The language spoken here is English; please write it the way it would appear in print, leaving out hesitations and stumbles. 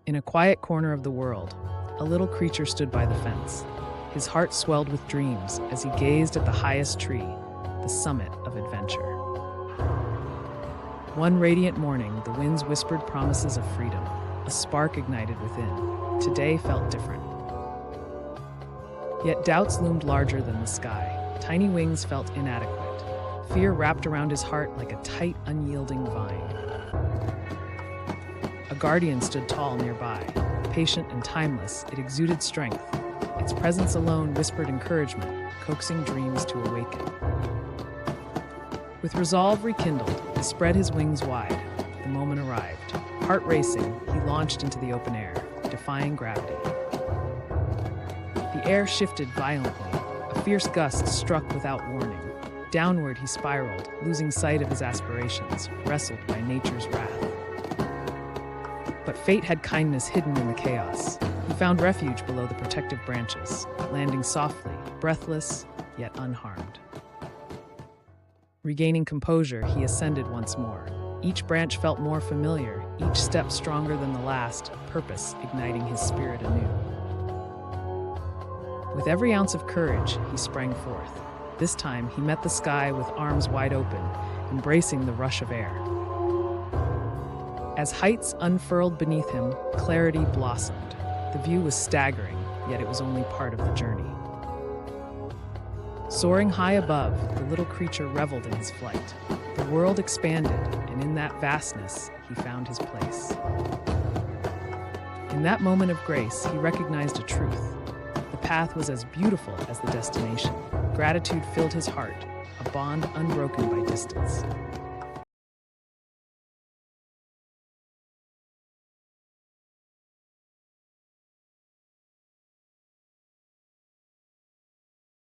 In a quiet corner of the world, a little creature stood by the fence. His heart swelled with dreams as he gazed at the highest tree, the summit of adventure. One radiant morning, the winds whispered promises of freedom. A spark ignited within. Today felt different. Yet doubts loomed larger than the sky. Tiny wings felt inadequate. Fear wrapped around his heart like a tight, unyielding vine. A guardian stood tall nearby. Patient and timeless, it exuded strength. Its presence alone whispered encouragement, coaxing dreams to awaken. With resolve rekindled, he spread his wings wide. The moment arrived. Heart racing, he launched into the open air, defying gravity. The air shifted violently. A fierce gust struck without warning. Downward he spiraled, losing sight of his aspirations, wrestled by nature's wrath. But fate had kindness hidden in the chaos. He found refuge below the protective branches, landing softly, breathless, yet unharmed. Regaining composure, he ascended once more. Each branch felt more familiar, each step stronger than the last, purpose igniting his spirit anew. With every ounce of courage, he sprang forth. This time, he met the sky with arms wide open, embracing the rush of air. As heights unfurled beneath him, clarity blossomed. The view was staggering, yet it was only part of the journey. Soaring high above, the little creature reveled in his flight. The world expanded, and in that vastness, he found his place. In that moment of grace, he recognized a truth. The path was as beautiful as the destination. Gratitude filled his heart, a bond unbroken by distance.